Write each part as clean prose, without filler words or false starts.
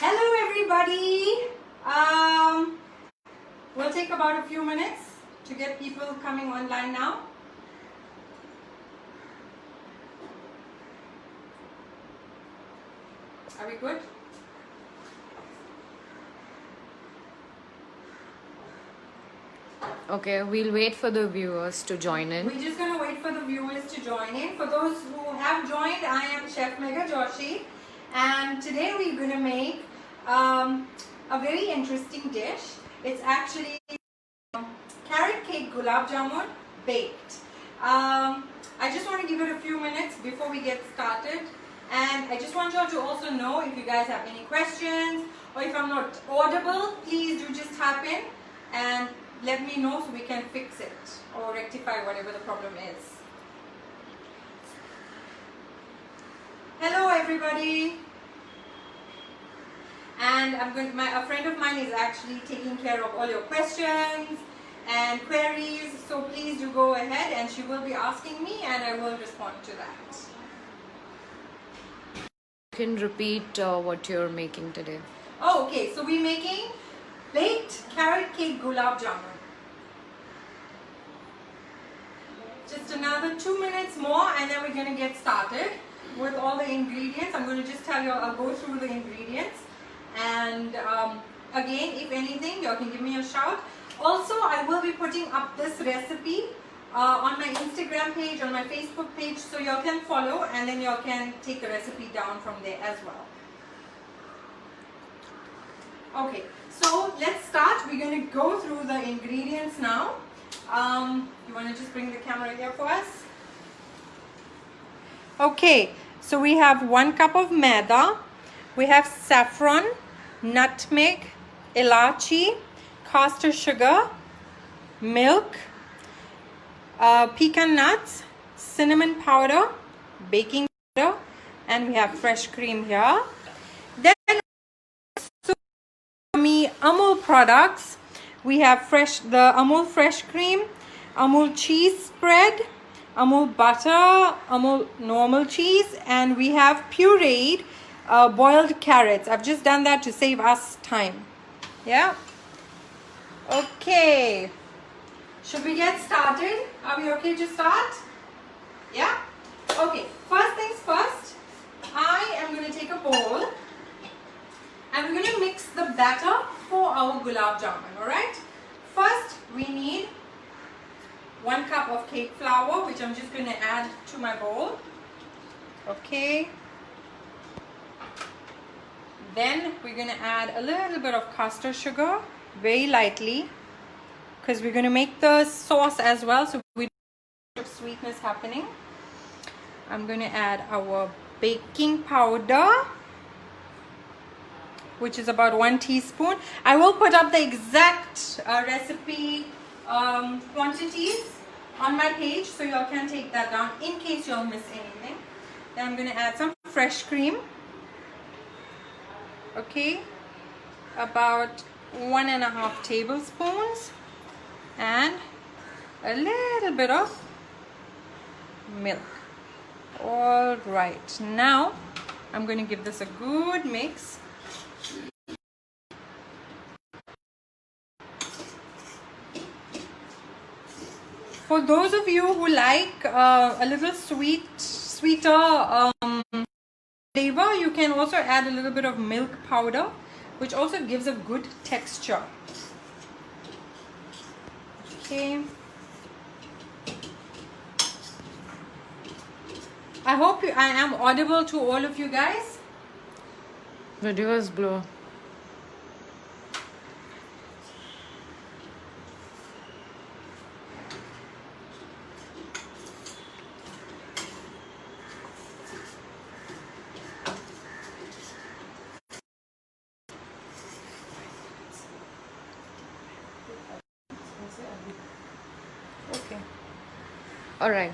Hello everybody. We'll take about a few minutes to get people coming online now. Are we good? Okay, we'll wait for the viewers to join in. We're just going to wait for the viewers to join in. For those who have joined, I am Chef Megha Joshi, and today we're going to make a very interesting dish. It's actually carrot cake gulab jamun baked. I just want to give it a few minutes before we get started, and I just want y'all to also know if you guys have any questions or if I'm not audible, please do just tap in and let me know so we can fix it or rectify whatever the problem is. Hello everybody, and a friend of mine is actually taking care of all your questions and queries, so please do go ahead and she will be asking me and I will respond to that. You can repeat what you're making today. Oh, okay, so we're making baked carrot cake gulab jamun. Just another 2 minutes more and then we're going to get started with all the ingredients. I'm going to just tell you, I'll go through the ingredients, and again, if anything, you can give me a shout. Also, I will be putting up this recipe on my Instagram page, on my Facebook page, so you can follow and then you can take the recipe down from there as well. Okay, so let's start. We're going to go through the ingredients now. You want to just bring the camera here for us? Okay, so we have 1 cup of maida, we have saffron, nutmeg, ilachi, castor sugar, milk, pecan nuts, cinnamon powder, baking powder, and we have fresh cream here. Then Amul products, we have the Amul fresh cream, Amul cheese spread, Amul butter, Amul normal cheese, and we have pureed boiled carrots. I've just done that to save us time. Yeah. Okay. Should we get started? Are we okay to start? Yeah? Okay. First things first, I am going to take a bowl and we're going to mix the batter for our gulab jamun. Alright? First, we need 1 cup of cake flour, which I'm just going to add to my bowl. Okay. Then we're going to add a little bit of castor sugar, very lightly, because we're going to make the sauce as well, so we don't have sweetness happening. I'm going to add our baking powder, which is about 1 teaspoon. I will put up the exact recipe quantities on my page, so you all can take that down in case you all miss anything. Then I'm going to add some fresh cream. Okay, about 1.5 tablespoons, and a little bit of milk. All right, now I'm going to give this a good mix. For those of you who like a little sweeter flavor, you can also add a little bit of milk powder, which also gives a good texture. Okay. I hope I am audible to all of you guys. Video is blue. Okay. All right.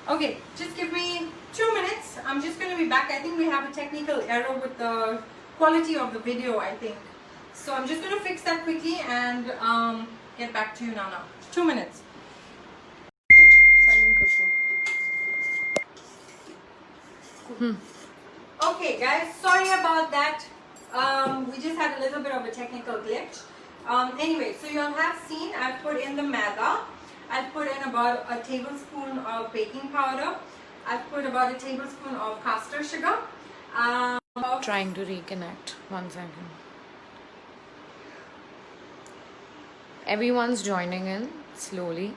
Okay, just give me 2 minutes. I'm just going to be back. I think we have a technical error with the quality of the video, I think. So I'm just going to fix that quickly and get back to you now. 2 minutes. Okay guys, sorry about that. we just had a little bit of a technical glitch. Anyway, so you'll have seen I've put in the maida. I've put in about a tablespoon of baking powder. I've put about a tablespoon of caster sugar. Trying to reconnect. 1 second. Everyone's joining in slowly.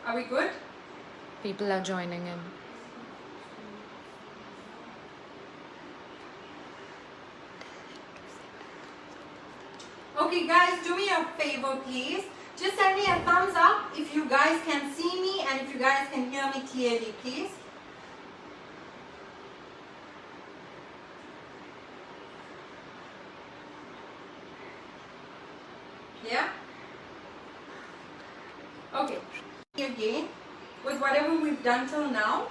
Are we good? People are joining in. Okay guys, do me a favor please. Just send me a thumbs up if you guys can see me and if you guys can hear me clearly, please. Yeah? Okay. Again, with whatever we've done till now.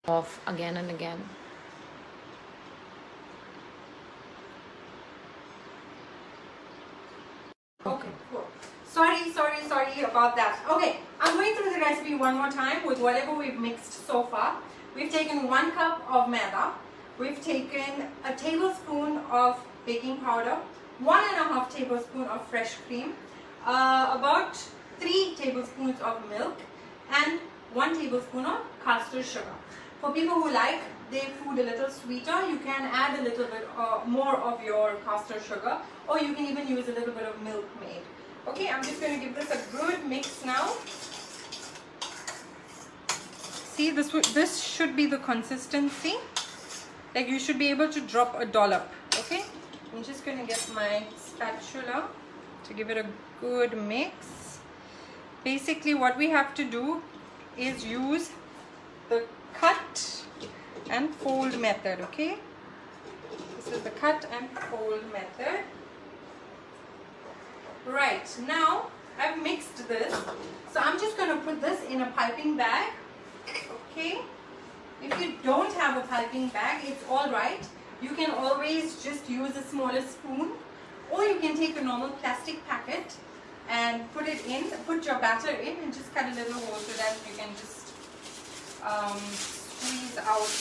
Off again and again. Okay, cool. Sorry about that. Okay, I'm going through the recipe one more time with whatever we've mixed so far. We've taken 1 cup of maida. We've taken a tablespoon of baking powder, 1.5 tablespoon of fresh cream, about 3 tablespoons of milk, and 1 tablespoon of caster sugar. For people who like their food a little sweeter, you can add a little bit more of your caster sugar, or you can even use a little bit of Milkmaid. Okay, I'm just going to give this a good mix now. See, this should be the consistency. Like you should be able to drop a dollop. Okay, I'm just going to get my spatula to give it a good mix. Basically, what we have to do is use the cut and fold method. Okay, this is the cut and fold method. Right, now I've mixed this, so I'm just going to put this in a piping bag. Okay, if you don't have a piping bag, it's all right. You can always just use a smaller spoon, or you can take a normal plastic packet and put it in, put your batter in, and just cut a little hole so that you can just squeeze out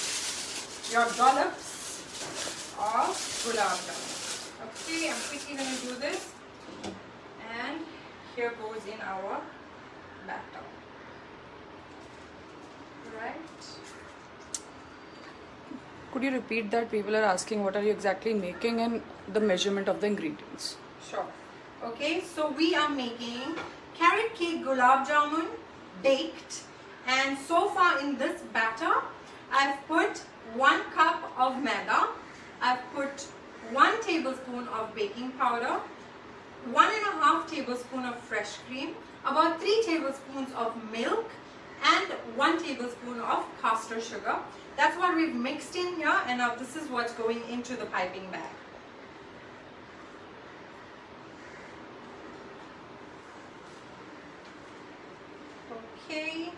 your dollops of gulab jamun. Okay, I'm quickly going to do this, and here goes in our batter. Right. Could you repeat that? People are asking what are you exactly making and the measurement of the ingredients. Sure. Okay, so we are making carrot cake gulab jamun baked, and so far in this batter I've put 1 cup of maida, I've put 1 tablespoon of baking powder, 1.5 tablespoon of fresh cream, about 3 tablespoons of milk, and 1 tablespoon of caster sugar. That's what we've mixed in here, and now this is what's going into the piping bag. Okay.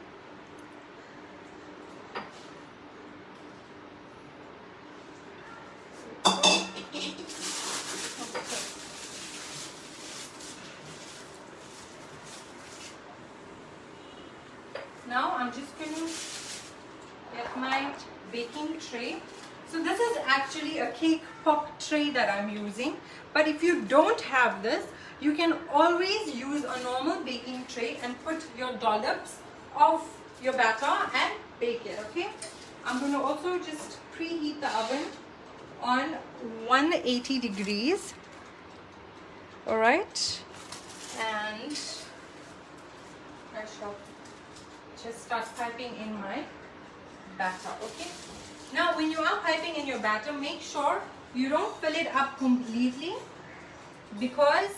Now I'm just going to get my baking tray. So this is actually a cake pop tray that I'm using, but if you don't have this, you can always use a normal baking tray and put your dollops of your batter and bake it. Okay, I'm going to also just preheat the oven on 180 degrees. All right, and I shall just start piping in my batter. Okay, now when you are piping in your batter, make sure you don't fill it up completely, because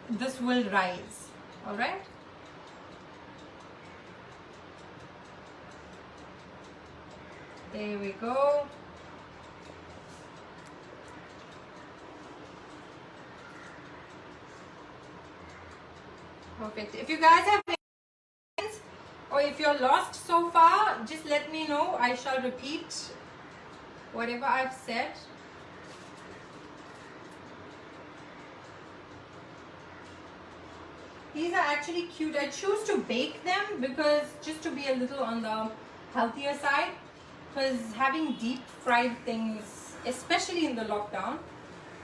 this will rise. All right, there we go. Perfect. If you guys have questions, or if you're lost so far, just let me know. I shall repeat whatever I've said. These are actually cute. I choose to bake them because just to be a little on the healthier side. because having deep fried things, especially in the lockdown,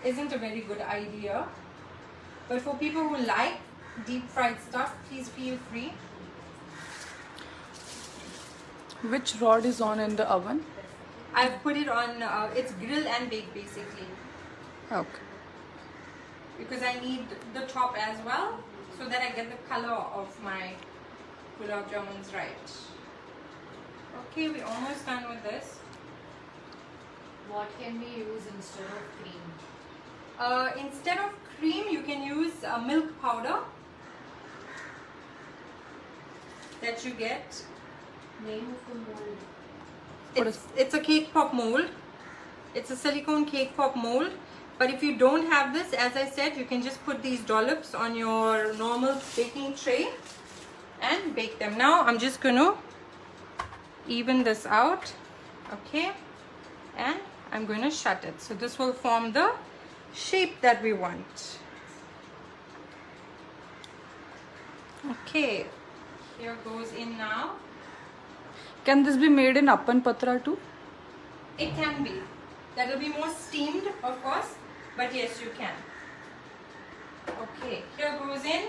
isn't a very good idea. But for people who like deep fried stuff, please feel free. Which rod is on in the oven? I've put it on, it's grill and bake basically, Okay. because I need the top as well, so that I get the color of my gulab jamuns right. Okay, we're almost done with this. What can we use instead of cream? Instead of cream, you can use milk powder that you get. Name of the mold. It's a cake pop mold. It's a silicone cake pop mold. But if you don't have this, as I said, you can just put these dollops on your normal baking tray and bake them. Now I'm just going to even this out. Okay. And I'm going to shut it. So this will form the shape that we want. Okay. Here goes in now. Can this be made in appan patra too? It can be. That will be more steamed, of course, but yes, you can. Okay, here goes in.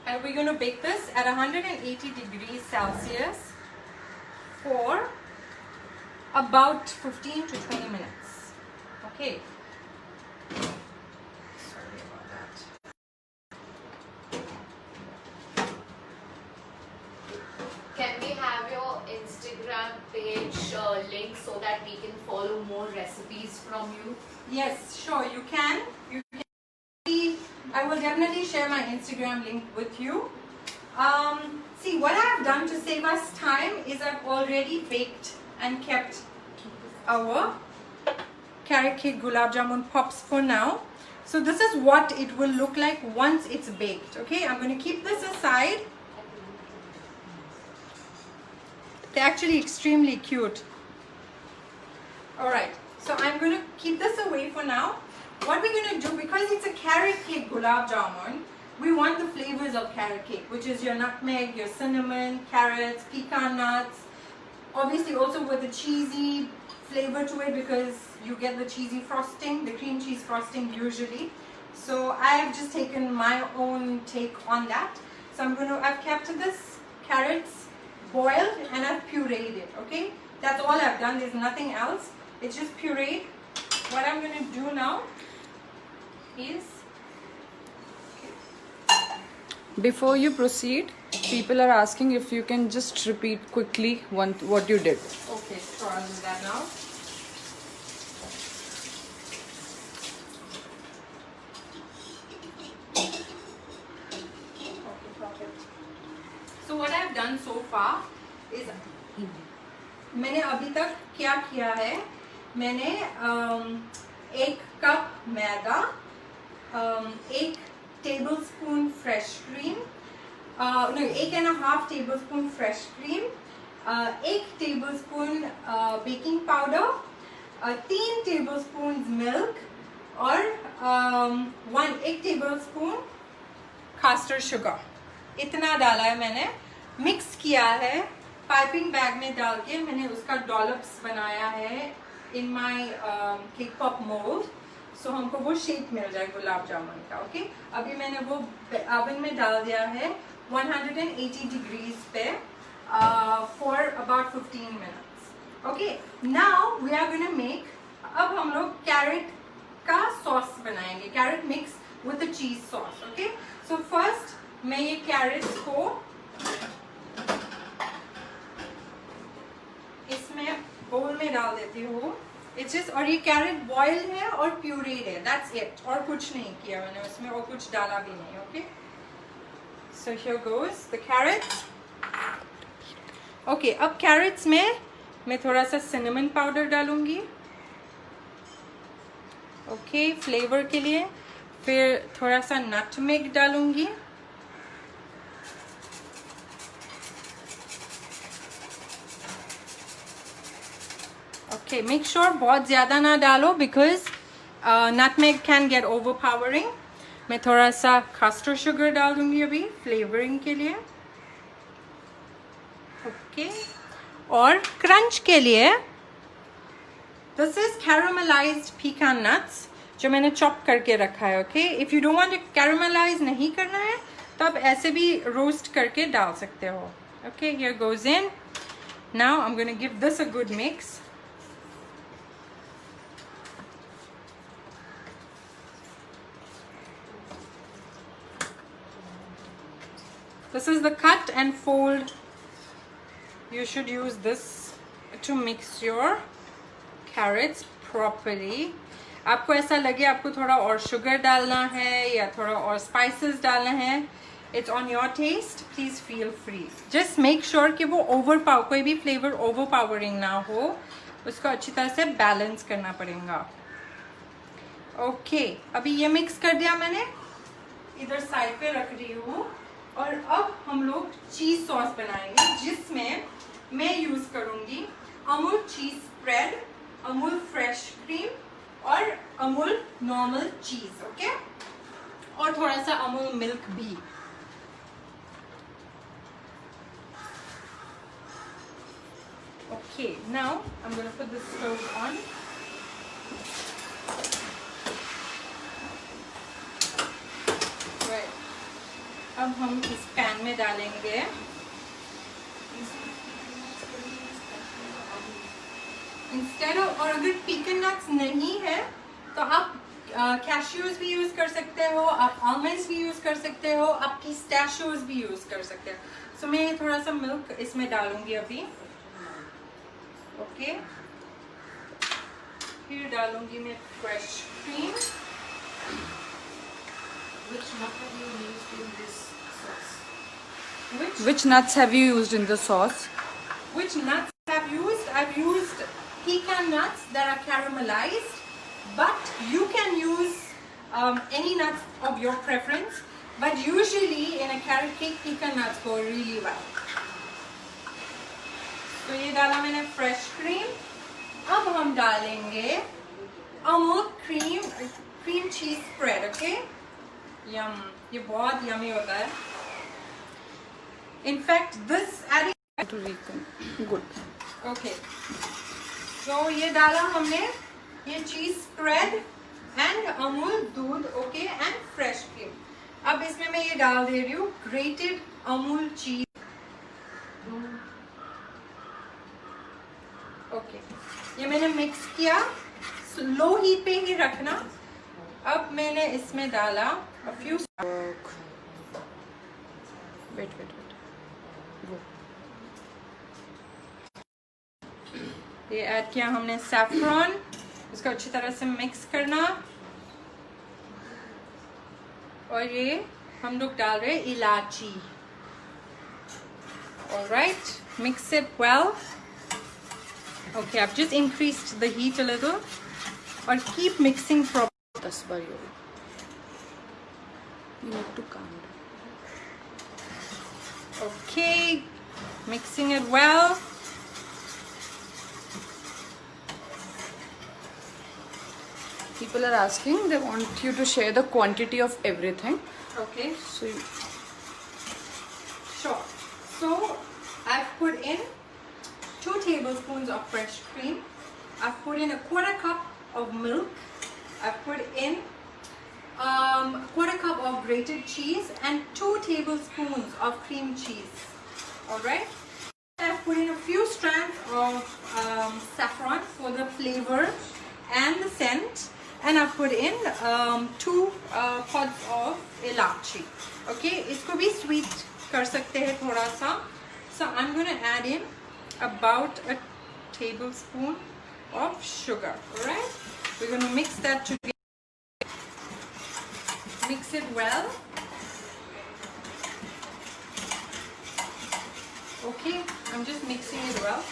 And we're going to bake this at 180 degrees Celsius for about 15 to 20 minutes. Okay. Sorry about that. Can we have your Instagram page link so that we can follow more recipes from you? Yes, sure, you can. You can. I will definitely share my Instagram link with you. See, what I've done to save us time is I've already baked and kept our carrot cake gulab jamun pops for now. So this is what it will look like once it's baked. Okay, I'm going to keep this aside. They're actually extremely cute. Alright, so I'm going to keep this away for now. What we're going to do, because it's a carrot cake gulab jamun, we want the flavors of carrot cake, which is your nutmeg, your cinnamon, carrots, pecan nuts. Obviously also with the cheesy flavor to it, because you get the cheesy frosting, the cream cheese frosting usually. So I've just taken my own take on that. So I've kept this carrots boiled and I've pureed it, okay? That's all I've done. There's nothing else. It's just pureed. What I'm going to do now is... Before you proceed, people are asking if you can just repeat quickly what you did. Okay, so I'll do that now. Okay, perfect. So what I've done so far is मैंने अभी तक क्या किया है, मैंने 1 cup मैदा, 1 tablespoon fresh cream, no, 1.5 tablespoon fresh cream, 1 tablespoon baking powder, 3 tablespoons milk और 1 tablespoon caster sugar. इतना डाला है मैंने, मिक्स किया है, पाइपिंग बैग में डाल के मैंने उसका डॉलप्स बनाया है इन माई केक पॉप मोल्ड, सो हमको वो शेप मिल जाए गुलाब जामुन का. ओके, अभी मैंने वो ओवन में डाल दिया है 180 डिग्रीज पे for about 15 minutes. Okay, now we are gonna make, अब हम लोग कैरेट का सॉस बनाएंगे, carrot mix with the cheese sauce. Okay, so first मैं ये कैरेट्स को इसमें बोल में डाल देती हूँ. इट्स जस्ट, और ये कैरेट बॉइल्ड है और प्यूरेड है, दैट्स इट, और कुछ नहीं किया मैंने उसमें और कुछ डाला भी नहीं. Okay, so here goes the carrots. Okay, अब कैरेट्स में मैं थोड़ा सा सिनेमन पाउडर डालूंगी, ओके, फ्लेवर के लिए. फिर थोड़ा सा नटमेग डालूंगी. Okay, make sure बहुत ज़्यादा ना डालो because nutmeg can get overpowering. मैं थोड़ा सा caster sugar डाल दूँगी अभी फ्लेवरिंग के लिए. ओके और क्रंच के लिए this is caramelised pecan nuts जो मैंने चॉप करके रखा है. Okay, if you don't want to caramelise नहीं करना है तो आप ऐसे भी रोस्ट करके डाल सकते हो. Okay, here goes in. Now I am gonna give this a good mix. This is the cut and fold. You should use this to mix your carrots properly. आपको ऐसा लगे आपको थोड़ा और शुगर डालना है या थोड़ा और स्पाइसेस डालना है, it's on your taste. Please feel free. Just make sure कि वो कोई भी फ्लेवर overpowering ना हो, उसको अच्छी तरह से बैलेंस करना पड़ेगा. ओके, अभी ये मिक्स कर दिया मैंने, इधर साइड पे रख रही हूँ. और अब हम लोग चीज सॉस बनाएंगे जिसमें मैं यूज करूंगी अमूल चीज स्प्रेड, अमूल फ्रेश क्रीम और अमूल नॉर्मल चीज. ओके, और थोड़ा सा अमूल मिल्क भी. Okay, now I am gonna put this stove on. अब हम इस पैन में डालेंगे इंस्टेड ऑफ, और अगर पीकन नट्स नहीं है तो आप कैश्यूज भी यूज कर सकते हो, आप आलमंड्स भी यूज कर सकते हो, आप पिस्ताशियोज भी यूज कर सकते हो. सो मैं थोड़ा सा मिल्क इसमें डालूंगी अभी. ओके, फिर डालूंगी मैं fresh cream. Which nut have you used in this sauce? Which nuts have you used in the sauce? Which nuts I've used? I've used pecan nuts that are caramelized, but you can use any nuts of your preference. But usually in a carrot cake, pecan nuts go really well. तो ये डाला मैंने fresh cream. अब हम डालेंगे Amul cream cheese spread. Okay, yum, ये बहुत yummy होता है. In fact this adding To recon. Good. Okay, तो ये डाला हमने, ये चीज स्प्रेड एंड अमूल दूध. Okay, and fresh cream. अब इसमें मैं ये डाल दे रही हूँ ग्रेटेड अमूल चीज. ओके, ये मैंने मिक्स किया. लो हीट पे ही रखना. अब मैंने इसमें डाला a few. Wait. Go. ये ऐड किया हमने सैफरॉन. इसको अच्छी तरह से मिक्स करना. और ये हम लोग डाल रहे हैं इलायची. Alright, mix it well. Okay, I've just increased the heat a little. Or keep mixing properly. 10 बार ये. You need to calm down. Okay, mixing it well. People are asking, they want you to share the quantity of everything. Okay, So you, sure. So I've put in 2 tablespoons of fresh cream. I've put in a quarter cup of milk. I've put in quarter cup of grated cheese and 2 tablespoons of cream cheese. Alright, I've put in a few strands of saffron for the flavor and the scent, and I've put in 2 pods of ilachi. Okay, इसको भी sweet कर सकते हैं थोड़ा सा. So I'm going to add in about a tablespoon of sugar. Alright, we're going to mix that together. Mix it well. Okay, I'm just mixing it well.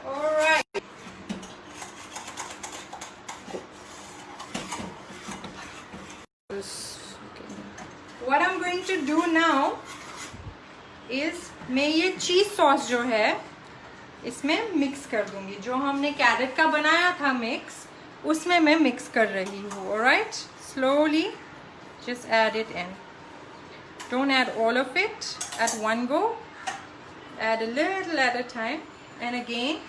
Alright. What I'm going to do now is मैं ये चीज sauce जो है इसमें mix कर दूंगी. जो हमने कैरेट का बनाया था मिक्स उसमें मैं मिक्स कर रही हूँ. Alright, slowly just add it in. Don't add all of it at one go. Add a little at a time, and again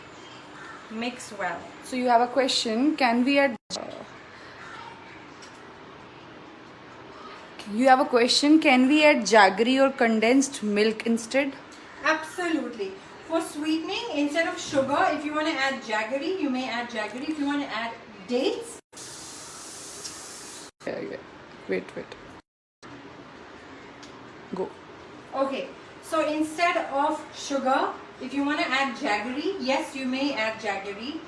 mix well. So you have a question, can we add you have a question, can we add jaggery or condensed milk instead? Absolutely. For sweetening, instead of sugar, if you want to add jaggery, you may add jaggery. If you want to add dates, Yeah. Wait. Go. okay. So instead of sugar, if you want to add jaggery, yes, you may add jaggery.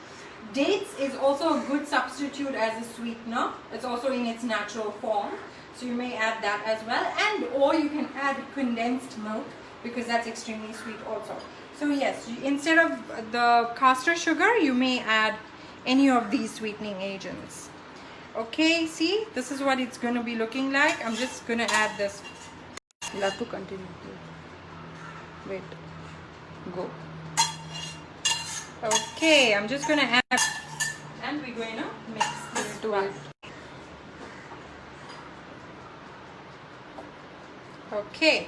Dates is also a good substitute as a sweetener. It's also in its natural form, so you may add that as well. And or you can add condensed milk, because that's extremely sweet also. So yes, instead of the caster sugar, you may add any of these sweetening agents. Okay, see, this is what it's going to be looking like. I'm just going to add this. You'll have to continue. Wait. Go. Okay, I'm just going to add, and we're going to mix this To well. it. Okay,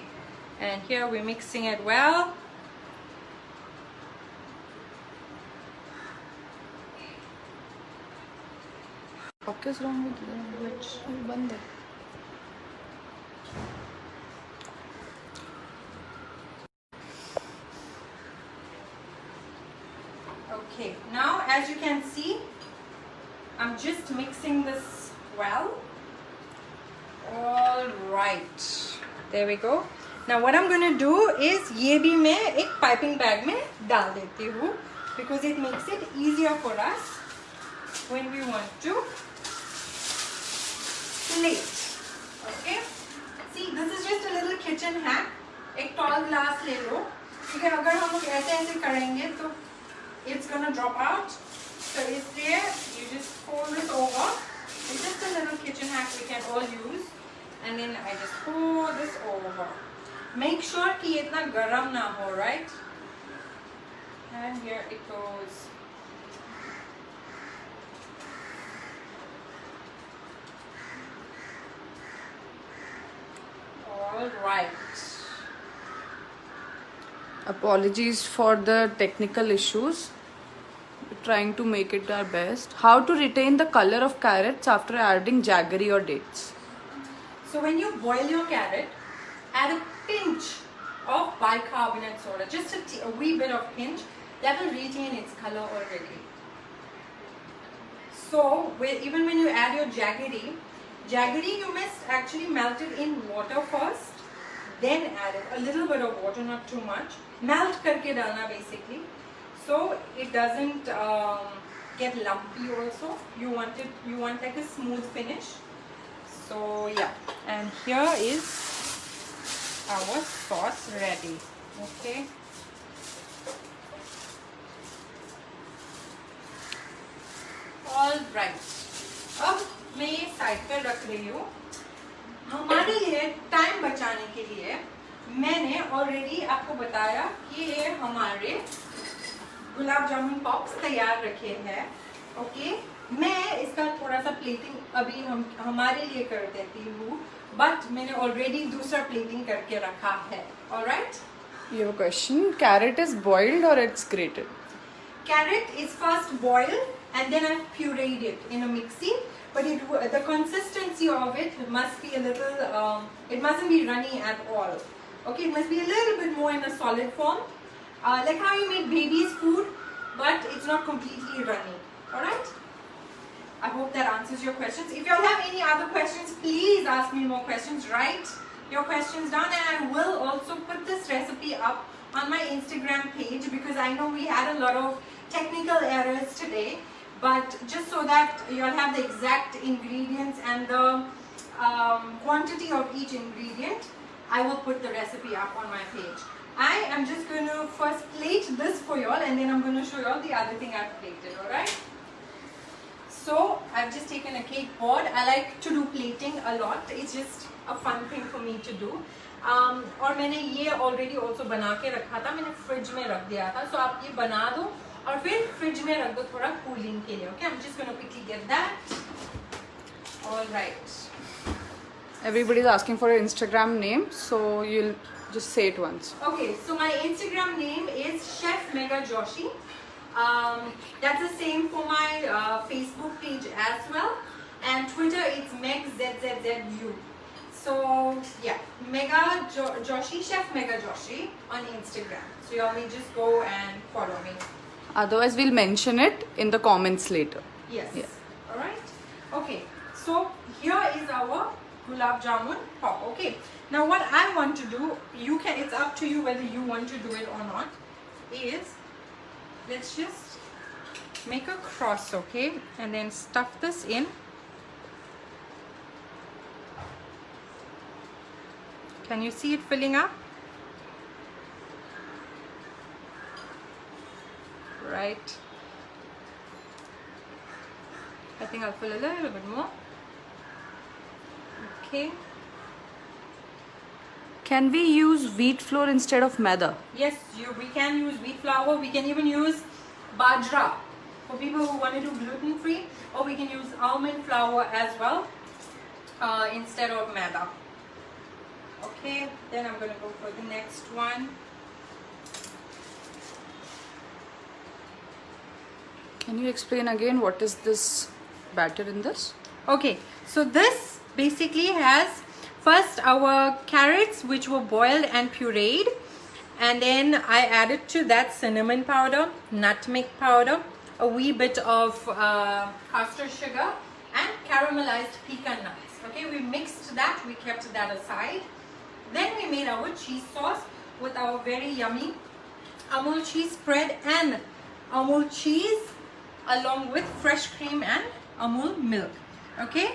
and here we're mixing it well. What is wrong with you? Which band hai? Okay, now as you can see, I'm just mixing this well. All right, there we go. Now what I'm going to do is ये भी मैं एक piping bag में डाल देती हूँ, because it makes it easier for us when we want to plate. Okay, see, this is just a little kitchen hack. एक tall glass ले लो, ठीक है. अगर हम लोग ऐसे ऐसे करेंगे तो it's gonna drop out. So इसलिए you just fold it over. It's just a little kitchen hack we can all use. And then I just pour this over. Make sure कि ये इतना गरम ना हो, right? And here it goes. All right. Apologies for the technical issues. We're trying to make it our best. How to retain the color of carrots after adding jaggery or dates? So when you boil your carrot, add a pinch of bicarbonate soda, just a wee bit of pinch. That will retain its color already. So even when you add your jaggery you must actually melt it in water first, then add it. A little bit of water, not too much. Melt करके डालना basically, so it doesn't get lumpy. Also, you want like a smooth finish. So yeah, and here is our sauce ready. Okay. All right. अब मैं ये side पर रख रही हूँ. हमारे लिए टाइम बचाने के लिए मैंने ऑलरेडी आपको बताया कि ये हमारे गुलाब जामुन पॉप्स तैयार रखे हैं. ओके, मैं इसका थोड़ा सा प्लेटिंग अभी हमारे लिए कर देती हूँ, बट मैंने ऑलरेडी दूसरा प्लेटिंग करके रखा है. Alright. You have a question. Carrot is boiled or it's grated? Carrot is first boiled and then I've pureed it in a mixie. But the consistency of it must be a little, it mustn't be runny at all. Okay, it must be a little bit more in a solid form. Like how you make baby's food, but it's not completely runny. Alright? I hope that answers your questions. If you all have any other questions, please ask me more questions. Write your questions down, and I will also put this recipe up on my Instagram page, because I know we had a lot of technical errors today. But just so that you all have the exact ingredients and the quantity of each ingredient, I will put the recipe up on my page. I am just going to first plate this for you all, and then I'm going to show you all the other thing I've plated. Alright? So I've just taken a cake board. I like to do plating a lot. It's just a fun thing for me to do. और मैंने ये already also बना के रखा था, मैंने fridge में रख दिया था. So आप ये बना दो और फिर फ्रिज में रख दो थोड़ा कूलिंग के लिए. Okay, I'm just going to quickly get that. All right. Everybody is asking for your Instagram name, so you'll just say it once. Okay, so my Instagram name is Chef Mega Joshi. That's the same for my Facebook page as well, and Twitter it's MegZZZU. So yeah, Joshi, Chef Mega Joshi on Instagram. So you all may just go and follow me. Otherwise, we'll mention it in the comments later. Yes. Yeah. All right. Okay. So here is our gulab jamun pop. Okay. Now what I want to do, it's up to you whether you want to do it or not, is let's just make a cross, okay? And then stuff this in. Can you see it filling up? Right. I think I'll fill a little bit more. Okay. Can we use wheat flour instead of maida? Yes, we can use wheat flour. We can even use bajra for people who want to do gluten free, or we can use almond flour as well instead of maida. Okay, then I'm going to go for the next one. Can you explain again what is this batter in this? Okay, so this basically has first our carrots which were boiled and pureed, and then I added to that cinnamon powder, nutmeg powder, a wee bit of castor sugar and caramelized pecan nuts. Okay, we mixed that, we kept that aside. Then we made our cheese sauce with our very yummy Amul cheese spread and Amul cheese along with fresh cream and Amul milk. Okay,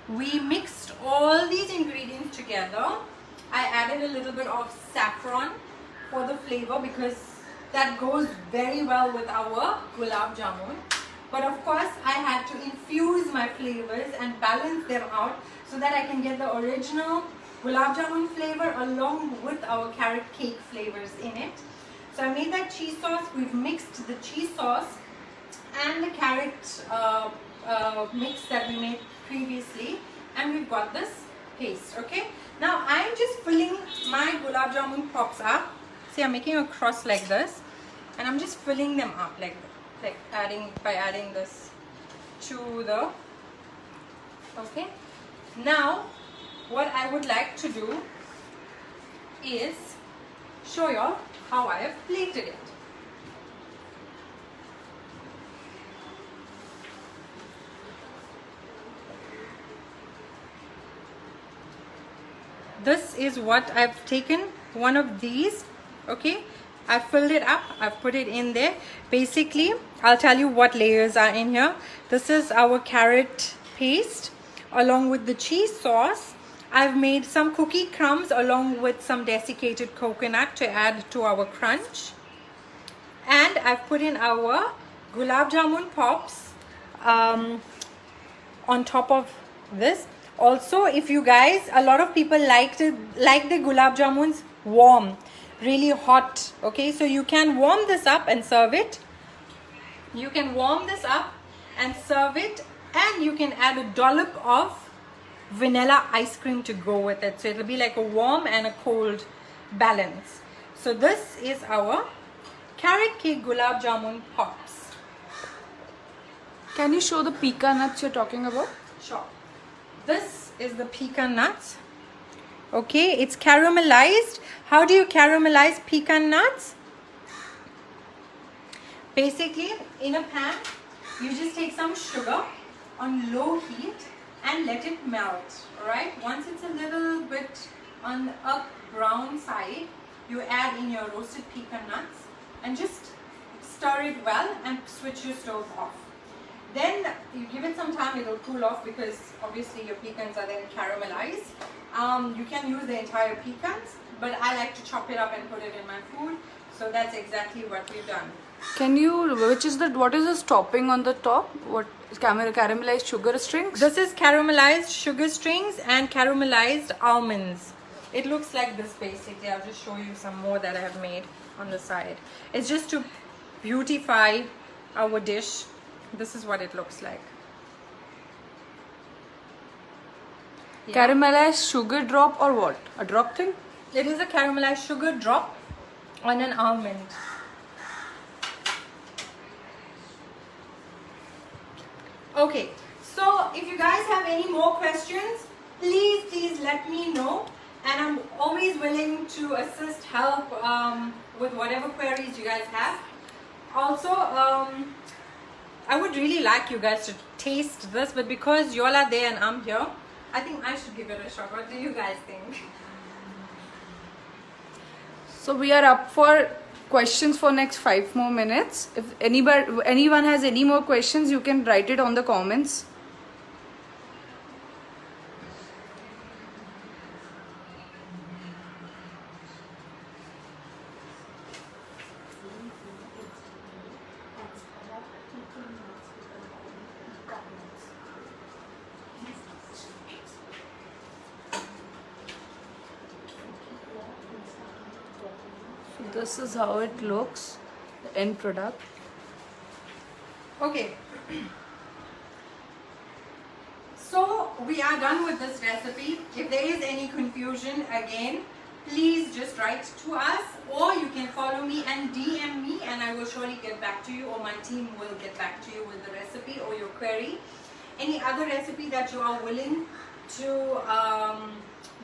we mixed all these ingredients together. I added a little bit of saffron for the flavor because that goes very well with our gulab jamun. But of course I had to infuse my flavors and balance them out so that I can get the original gulab jamun flavor along with our carrot cake flavors in it. So I made that cheese sauce. We've mixed the cheese sauce and the carrot mix that we made previously, and we've got this paste. Okay, now I'm just filling my gulab jamun pops up. See, I'm making a cross like this, and I'm just filling them up like adding this to the. Okay, now what I would like to do is show you all how I have plated it. This is what I've taken, one of these. Okay, I filled it up, I've put it in there. Basically, I'll tell you what layers are in here. This is our carrot paste along with the cheese sauce. I've made some cookie crumbs along with some desiccated coconut to add to our crunch. And I've put in our gulab jamun pops on top of this. Also, if you guys, a lot of people like the gulab jamuns warm, really hot. Okay, so you can warm this up and serve it. You can warm this up and serve it, and you can add a dollop of vanilla ice cream to go with it. So it'll be like a warm and a cold balance. So this is our carrot cake gulab jamun pops. Can you show the pecan nuts you're talking about? Sure. This is the pecan nuts. Okay, it's caramelized. How do you caramelize pecan nuts? Basically, in a pan, you just take some sugar on low heat and let it melt. Alright, once it's a little bit on a brown side, you add in your roasted pecan nuts and just stir it well and switch your stove off. Then you give it some time, it'll cool off because obviously your pecans are then caramelized. You can use the entire pecans, but I like to chop it up and put it in my food. So that's exactly what we've done. Can you, what is this topping on the top? What is caramelized sugar strings? This is caramelized sugar strings and caramelized almonds. It looks like this basically. I'll just show you some more that I have made on the side. It's just to beautify our dish. This is what it looks like. Yeah. Caramelized sugar drop or what? A drop thing? It is a caramelized sugar drop on an almond. Okay, so if you guys have any more questions, please let me know, and I'm always willing to assist, help with whatever queries you guys have. Also, I would really like you guys to taste this, but because you all are there and I'm here, I think I should give it a shot. What do you guys think? So we are up for questions for next 5 more minutes. If anyone has any more questions, you can write it on the comments. This is how it looks, the end product. Okay, so we are done with this recipe. If there is any confusion, again, please just write to us, or you can follow me and DM me, and I will surely get back to you, or my team will get back to you with the recipe or your query. Any other recipe that you are willing to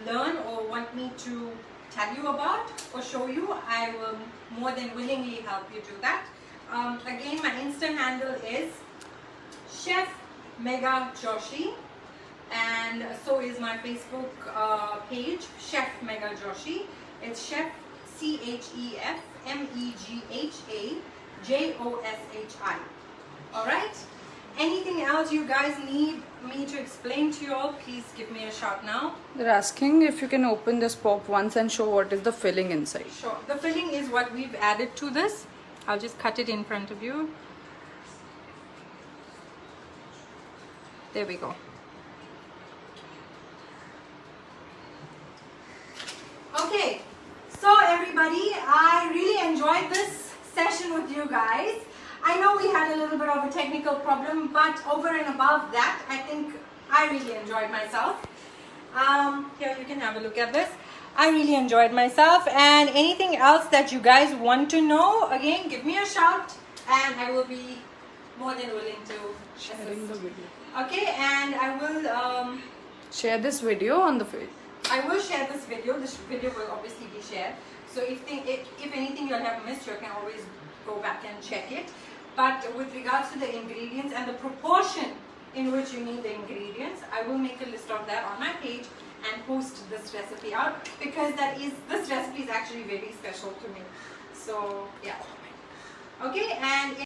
learn or want me to tell you about or show you, I will more than willingly help you do that. Again, my Insta handle is Chef Mega Joshi, and so is my Facebook page, Chef Mega Joshi. It's Chef CHEF MEGHA JOSHI. Alright? Anything else you guys need me to explain to you all, please give me a shout now. They're asking if you can open this pop once and show what is the filling inside. Sure. The filling is what we've added to this. I'll just cut it in front of you. There we go. Okay, so everybody, I really enjoyed this session with you guys. I know we had a little bit of a technical problem, but over and above that, I think I really enjoyed myself. Here, you can have a look at this. I really enjoyed myself, and anything else that you guys want to know, again, give me a shout, and I will be more than willing to Sharing the assist. video. Okay, and I will Share this video on the page. I will share this video. This video will obviously be shared. So if anything you'll have missed, you can always go back and check it. But with regards to the ingredients and the proportion in which you need the ingredients, I will make a list of that on my page and post this recipe out, because this recipe is actually very special to me. So yeah. Okay, and